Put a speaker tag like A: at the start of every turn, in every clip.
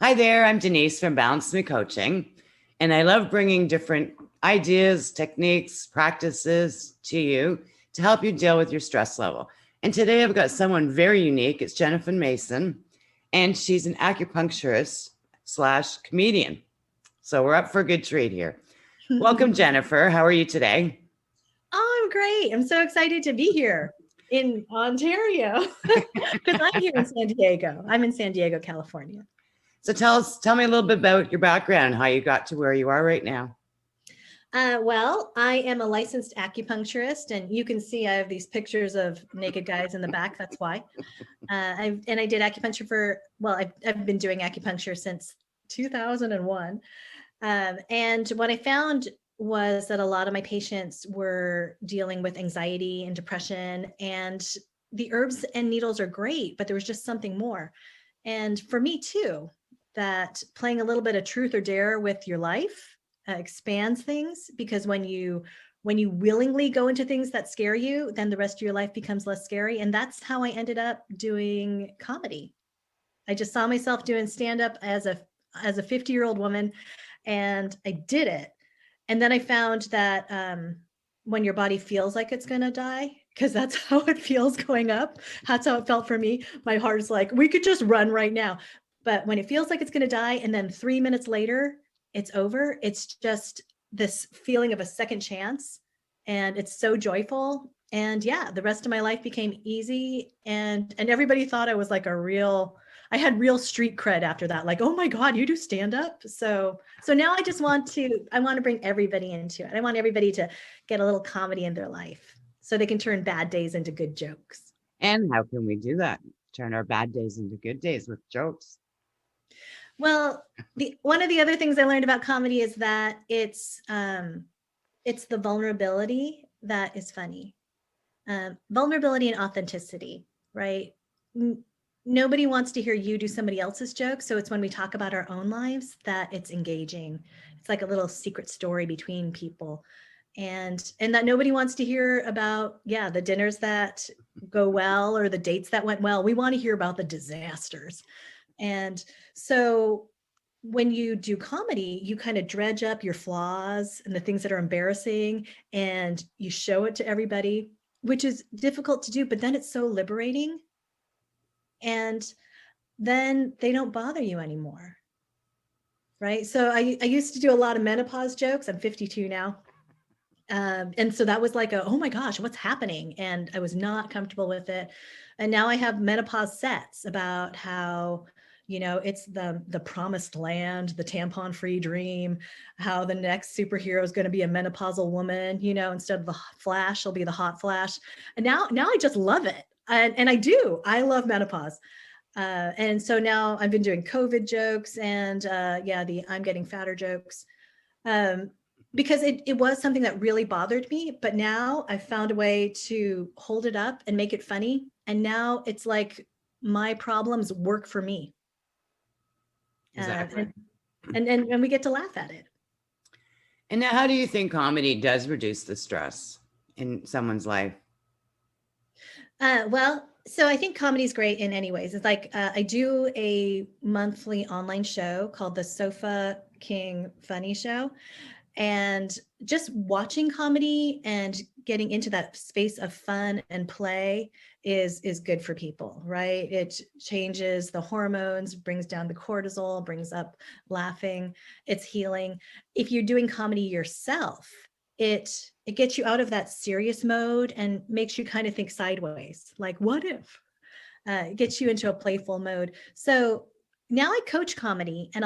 A: Hi there, I'm Denise from Balance Me Coaching, and I love bringing different ideas, techniques, practices to you to help you deal with your stress level. And today I've got someone very unique. It's Jennifer Mason, and she's an acupuncturist slash comedian. So we're up for a good treat here. Welcome, Jennifer. How are you today?
B: Oh, I'm great. I'm so excited to be here in Ontario because I'm here in San Diego. I'm in San Diego, California.
A: So tell me a little bit about your background, how you got to where you are right now.
B: Well, I am a licensed acupuncturist, and you can see I have these pictures of naked guys in the back. That's why. I did acupuncture I've been doing acupuncture since 2001. And what I found was that a lot of my patients were dealing with anxiety and depression, and the herbs and needles are great, but there was just something more. And for me too, that playing a little bit of truth or dare with your life expands things, because when you willingly go into things that scare you, then the rest of your life becomes less scary. And that's how I ended up doing comedy. I just saw myself doing stand-up as a 50-year-old woman, and I did it. And then I found that when your body feels like it's going to die, because that's how it feels going up. That's how it felt for me. My heart is like, we could just run right now. But when it feels like it's going to die, and then 3 minutes later, it's over, it's just this feeling of a second chance. And it's so joyful. And yeah, the rest of my life became easy. And everybody thought I was like I had real street cred after that. Like, oh my God, you do stand up. So now I want to bring everybody into it. I want everybody to get a little comedy in their life so they can turn bad days into good jokes.
A: And how can we do that? Turn our bad days into good days with jokes.
B: Well, one of the other things I learned about comedy is that it's the vulnerability that is funny. Vulnerability and authenticity, right? Nobody wants to hear you do somebody else's joke. So it's when we talk about our own lives that it's engaging. It's like a little secret story between people. And that nobody wants to hear about, the dinners that go well or the dates that went well. We want to hear about the disasters. And so when you do comedy, you kind of dredge up your flaws and the things that are embarrassing, and you show it to everybody, which is difficult to do, but then it's so liberating. And then they don't bother you anymore. Right. So I used to do a lot of menopause jokes. I'm 52 now. And so that was like oh my gosh, what's happening? And I was not comfortable with it. And now I have menopause sets about how, it's the promised land, the tampon free dream, how the next superhero is going to be a menopausal woman, instead of the Flash, she'll be the hot Flash. And now I just love it. And I love menopause. And so now I've been doing COVID jokes and the I'm getting fatter jokes. Because it was something that really bothered me, but now I've found a way to hold it up and make it funny. And now it's like my problems work for me.
A: Exactly.
B: And we get to laugh at it.
A: And now, how do you think comedy does reduce the stress in someone's life?
B: So I think comedy is great in any ways. It's like I do a monthly online show called the Sofa King Funny Show. And just watching comedy and getting into that space of fun and play is good for people, right? It changes the hormones, brings down the cortisol, brings up laughing. It's healing. If you're doing comedy yourself, it gets you out of that serious mode and makes you kind of think sideways, like what if? It gets you into a playful mode. So now I coach comedy, and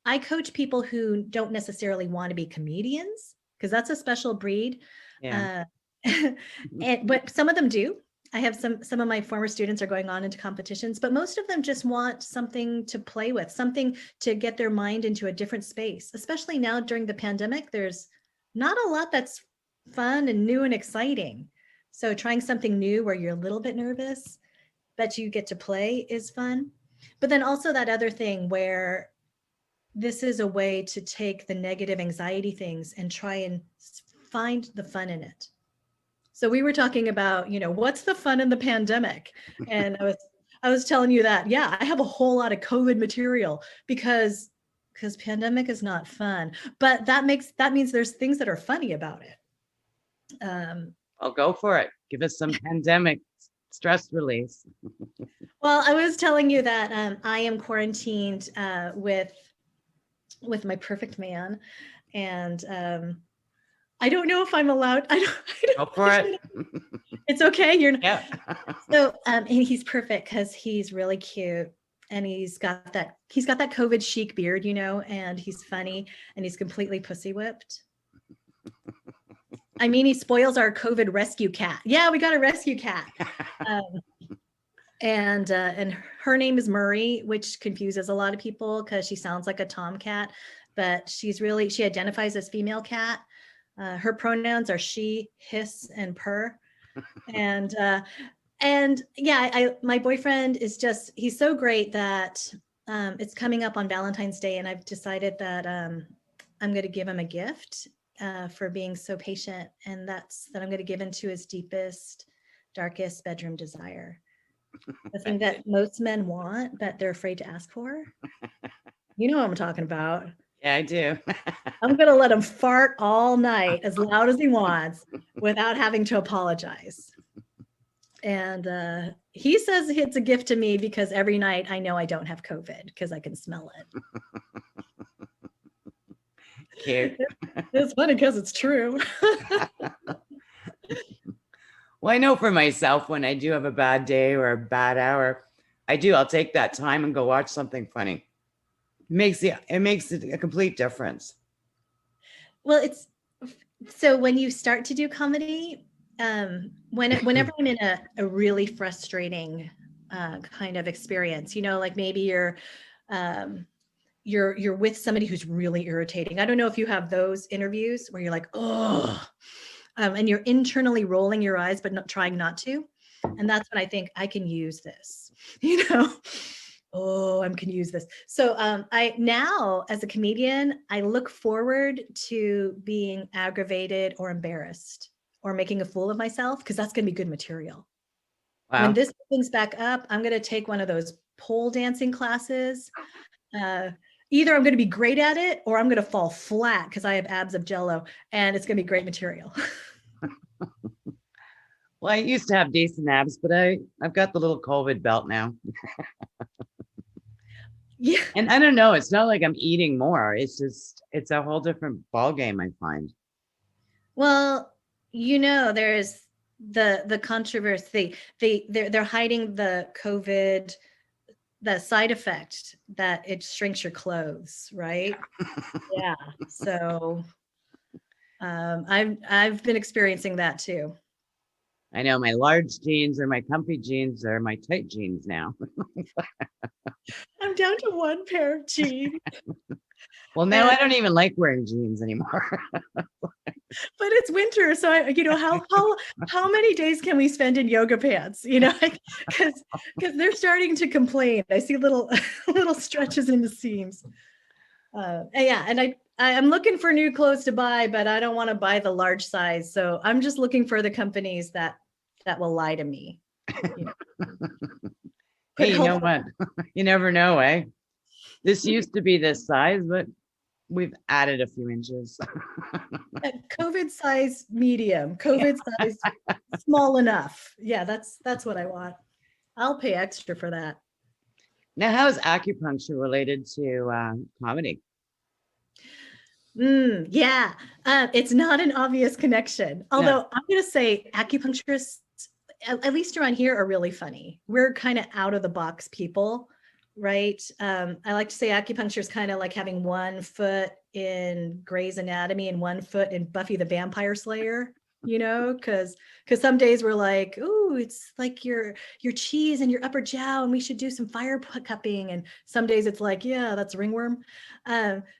B: I coach people who don't necessarily want to be comedians, because that's a special breed.
A: Yeah.
B: But some of them do. I have some of my former students are going on into competitions, but most of them just want something to play with, something to get their mind into a different space. Especially now during the pandemic, there's not a lot that's fun and new and exciting. So trying something new where you're a little bit nervous, but you get to play is fun. But then also that other thing where this is a way to take the negative anxiety things and try and find the fun in it. So we were talking about, what's the fun in the pandemic? And I was telling you that, yeah, I have a whole lot of COVID material because pandemic is not fun, but that means there's things that are funny about it.
A: I'll go for it. Give us some pandemic stress release.
B: Well, I was telling you that I am quarantined with my perfect man, and I don't know if I'm allowed. I don't
A: Go for it.
B: It's okay. You're
A: Yeah.
B: so and he's perfect because he's really cute and he's got that COVID chic beard, and he's funny and he's completely pussy whipped. I mean, he spoils our COVID rescue cat. Yeah, we got a rescue cat. And her name is Murray, which confuses a lot of people because she sounds like a tomcat, but she identifies as female cat. Her pronouns are she, his, and purr. And yeah, my boyfriend is he's so great that it's coming up on Valentine's Day, and I've decided that I'm going to give him a gift for being so patient, and that I'm going to give into his deepest, darkest bedroom desire. The thing that most men want, but they're afraid to ask for. You know what I'm talking about.
A: Yeah, I do.
B: I'm going to let him fart all night as loud as he wants without having to apologize. And he says it's a gift to me because every night I know I don't have COVID because I can smell it.
A: Cute.
B: It's funny because it's true.
A: Well, I know for myself, when I do have a bad day or a bad hour, I'll take that time and go watch something funny. It makes a complete difference.
B: Well, so when you start to do comedy, whenever I'm in a really frustrating kind of experience, like maybe you're with somebody who's really irritating. I don't know if you have those interviews where you're like, oh, and you're internally rolling your eyes, but trying not to. And that's when I think I can use this, oh, I can use this. So I now, as a comedian, I look forward to being aggravated or embarrassed or making a fool of myself, because that's going to be good material. Wow. When this opens back up, I'm going to take one of those pole dancing classes. Either I'm going to be great at it or I'm going to fall flat because I have abs of jello, and it's going to be great material.
A: Well, I used to have decent abs, but I've got the little COVID belt now.
B: Yeah.
A: And I don't know, it's not like I'm eating more. It's a whole different ball game, I find.
B: Well, there's the controversy. They're hiding the COVID, the side effect that it shrinks your clothes, right? Yeah. So I've been experiencing that too.
A: I know my large jeans or my comfy jeans are my tight jeans now.
B: I'm down to one pair of jeans.
A: Well, now I don't even like wearing jeans anymore.
B: But it's winter, so how many days can we spend in yoga pants? Because they're starting to complain. I see little stretches in the seams. Yeah, and I'm looking for new clothes to buy, but I don't want to buy the large size. So I'm just looking for the companies that will lie to me.
A: Hey, you know what? You never know, eh? This used to be this size, but we've added a few inches.
B: COVID size medium, COVID size small enough. Yeah, that's what I want. I'll pay extra for that.
A: Now, how is acupuncture related to comedy?
B: Yeah, it's not an obvious connection. Although I'm going to say acupuncturists, at least around here, are really funny. We're kind of out of the box people, right? I like to say acupuncture is kind of like having one foot in Grey's Anatomy and one foot in Buffy the Vampire Slayer, because some days we're like, ooh, it's like your cheese and your upper jowl, and we should do some fire cupping. And some days it's like, yeah, that's ringworm.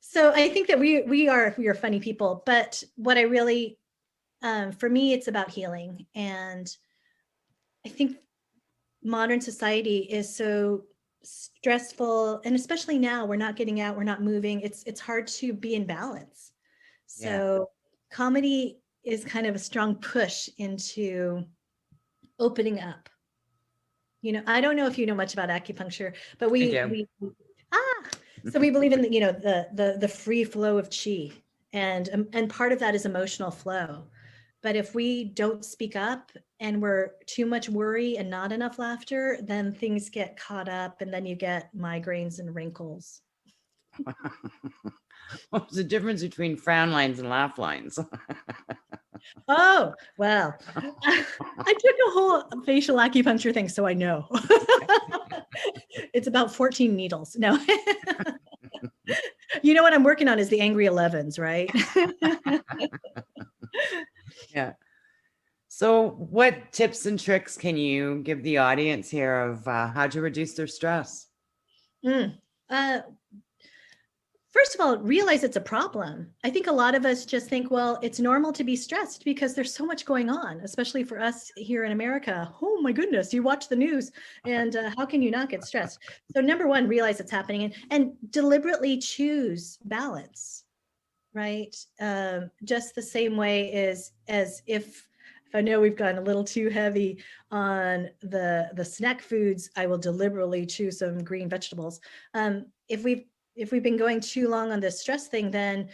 B: So I think that we are funny people. But what I really, for me, it's about healing. And I think modern society is so stressful, and especially now, we're not getting out, we're not moving. It's hard to be in balance. So comedy is kind of a strong push into opening up. I don't know if you know much about acupuncture, but
A: I do.
B: so we believe in the free flow of chi, and part of that is emotional flow. But if we don't speak up and we're too much worry and not enough laughter, then things get caught up, and then you get migraines and wrinkles.
A: What's the difference between frown lines and laugh lines?
B: Oh, well, I took a whole facial acupuncture thing, so I know. It's about 14 needles. No. You know what I'm working on is the angry 11s, right?
A: Yeah. So, what tips and tricks can you give the audience here of how to reduce their stress?
B: Uh, First of all, realize it's a problem. I think a lot of us just think, well, it's normal to be stressed because there's so much going on, especially for us here in America. Oh my goodness, you watch the news, and how can you not get stressed? So number one, realize it's happening, and deliberately choose balance, right? Just the same way as if I know we've gotten a little too heavy on the snack foods, I will deliberately choose some green vegetables. If we've been going too long on this stress thing, then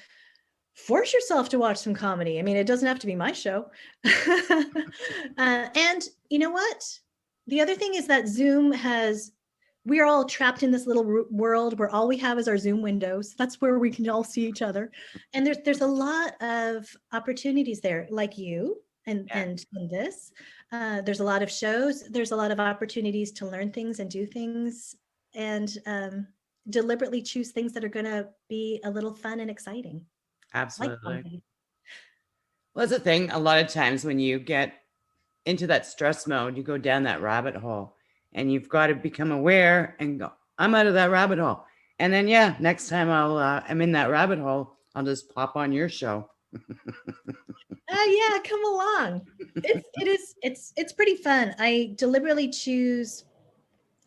B: force yourself to watch some comedy. I mean, it doesn't have to be my show. And you know what? The other thing is that we're all trapped in this little world where all we have is our Zoom windows. That's where we can all see each other. And there's a lot of opportunities there, like you and this. There's a lot of shows. There's a lot of opportunities to learn things and do things, and deliberately choose things that are going to be a little fun and exciting.
A: Absolutely. Well, that's the thing. A lot of times when you get into that stress mode, you go down that rabbit hole, and you've got to become aware and go, I'm out of that rabbit hole. And then, next time I'm in that rabbit hole, I'll just pop on your show.
B: Yeah, come along. It's pretty fun. I deliberately choose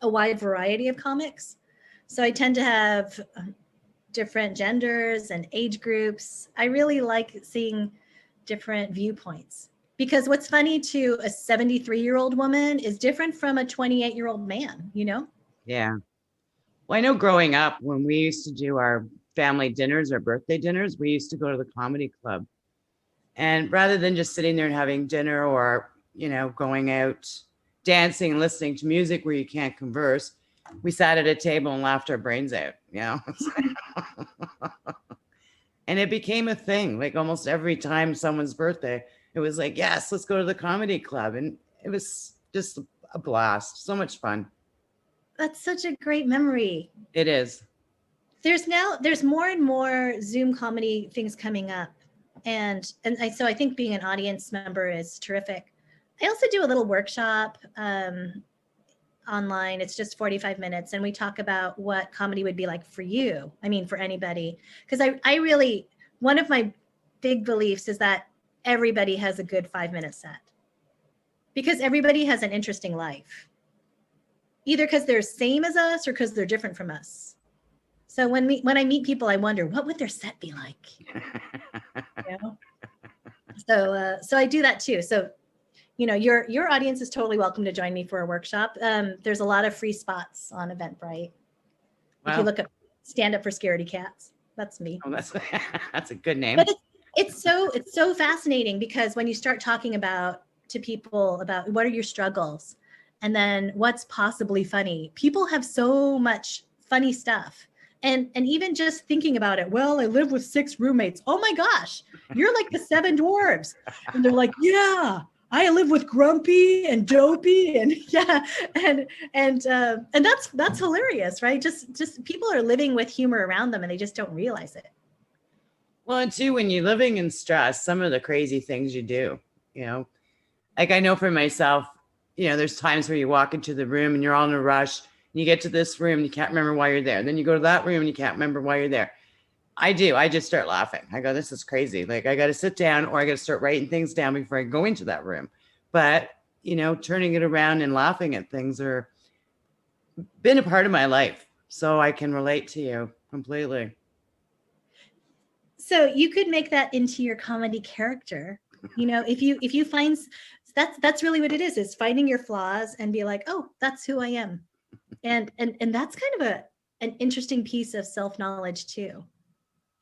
B: a wide variety of comics. So I tend to have different genders and age groups. I really like seeing different viewpoints, because what's funny to a 73-year-old woman is different from a 28-year-old man,
A: Yeah. Well, I know growing up, when we used to do our family dinners or birthday dinners, we used to go to the comedy club. And rather than just sitting there and having dinner or, going out dancing and listening to music where you can't converse, we sat at a table and laughed our brains out, And it became a thing. Like almost every time someone's birthday, it was like, yes, let's go to the comedy club. And it was just a blast. So much fun.
B: That's such a great memory.
A: It is.
B: There's more and more Zoom comedy things coming up. And so I think being an audience member is terrific. I also do a little workshop online. It's just 45 minutes. And we talk about what comedy would be like for you. I mean, for anybody. Because I really, one of my big beliefs is that everybody has a good 5-minute set. Because everybody has an interesting life. Either because they're same as us or because they're different from us. So when I meet people, I wonder, what would their set be like? So I do that too. So, your audience is totally welcome to join me for a workshop. There's a lot of free spots on Eventbrite. Wow. If you look up Stand Up for Scaredy Cats, that's me.
A: Oh, that's a good name.
B: But it's so fascinating, because when you start talking to people about what are your struggles and then what's possibly funny, people have so much funny stuff. And even just thinking about it, well, I live with 6 roommates. Oh my gosh, you're like the 7 dwarves. And they're like, yeah, I live with Grumpy and Dopey, and and that's hilarious, right? Just people are living with humor around them, and they just don't realize it.
A: Well, and too, when you're living in stress, some of the crazy things you do, like I know for myself, there's times where you walk into the room and you're all in a rush. You get to this room, and you can't remember why you're there. Then you go to that room and you can't remember why you're there. I just start laughing. I go, this is crazy. Like I got to sit down, or I got to start writing things down before I go into that room. But, turning it around and laughing at things are been a part of my life. So I can relate to you completely. So
B: you could make that into your comedy character. If you find That's really what it is finding your flaws and be like, oh, that's who I am. And that's kind of an interesting piece of self-knowledge too.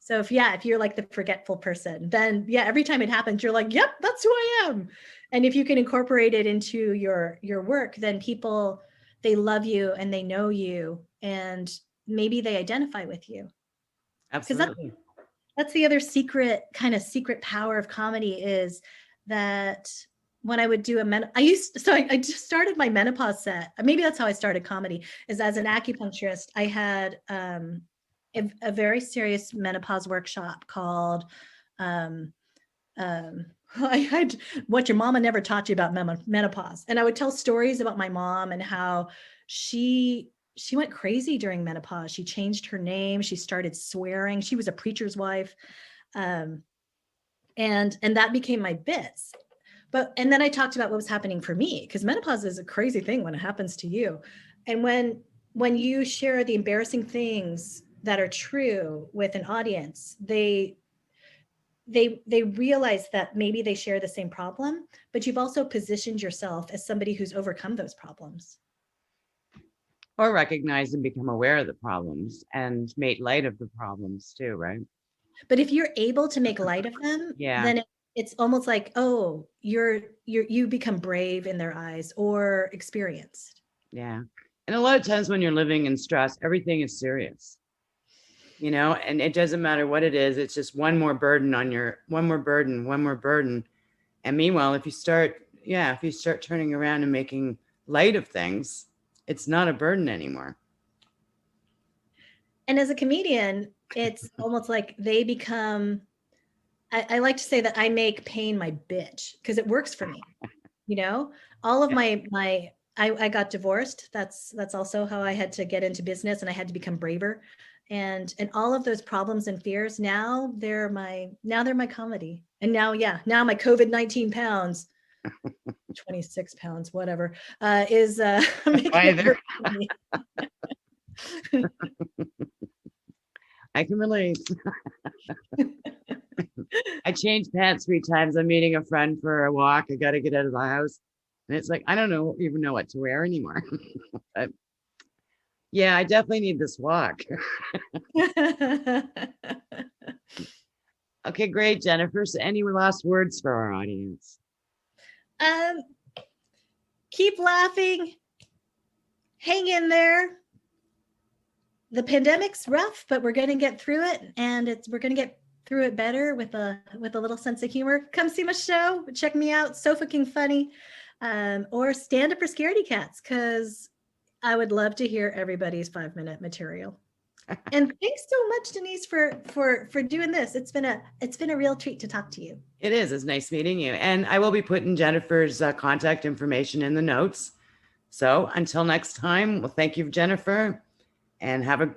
B: So if you're like the forgetful person, then every time it happens, you're like, yep, that's who I am. And if you can incorporate it into your work, then people, they love you and they know you and maybe they identify with you. Because
A: Absolutely.
B: that's the other secret power of comedy is that when I would do I just started my menopause set. Maybe that's how I started comedy, is as an acupuncturist. I had a very serious menopause workshop called I had what your mama never taught you about menopause. And I would tell stories about my mom and how she went crazy during menopause. She changed her name. She started swearing. She was a preacher's wife. And that became my bits. And then I talked about what was happening for me, because menopause is a crazy thing when it happens to you. And when you share the embarrassing things that are true with an audience, they realize that maybe they share the same problem, but you've also positioned yourself as somebody who's overcome those problems.
A: Or recognize and become aware of the problems and make light of the problems too, right?
B: But if you're able to make light of them, then it's almost like, oh, you become brave in their eyes or experienced.
A: Yeah. And a lot of times when you're living in stress, everything is serious. And it doesn't matter what it is. It's just one more burden. And meanwhile, if you start turning around and making light of things, it's not a burden anymore.
B: And as a comedian, it's almost like they become, I like to say that I make pain my bitch, because it works for me. All of I got divorced. That's also how I had to get into business, and I had to become braver. And all of those problems and fears, now they're my comedy. And now my COVID-19 pounds, 26 pounds, whatever, is making it work for me.
A: I can relate. I changed pants 3 times. I'm meeting a friend for a walk. I got to get out of the house. And it's like, I don't even know what to wear anymore. But yeah, I definitely need this walk. Okay, great, Jennifer. So any last words for our audience?
B: Keep laughing. Hang in there. The pandemic's rough, but we're going to get through it, and we're going to get through it better with a little sense of humor. Come see my show. Check me out. So fucking funny. Or stand up for scaredy cats, because I would love to hear everybody's 5-minute material. And thanks so much, Denise, for doing this. It's been a real treat to talk to you.
A: It is. It's nice meeting you. And I will be putting Jennifer's contact information in the notes. So until next time, well, thank you, Jennifer, and have a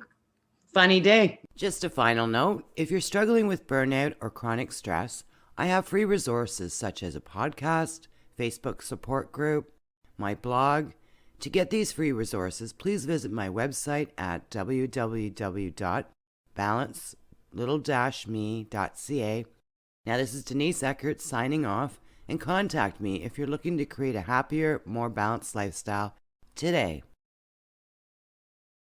A: funny day. Just a final note, if you're struggling with burnout or chronic stress, I have free resources such as a podcast, Facebook support group, my blog. To get these free resources, please visit my website at www.balance-me.ca. Now, this is Denise Eckert signing off, and contact me if you're looking to create a happier, more balanced lifestyle today.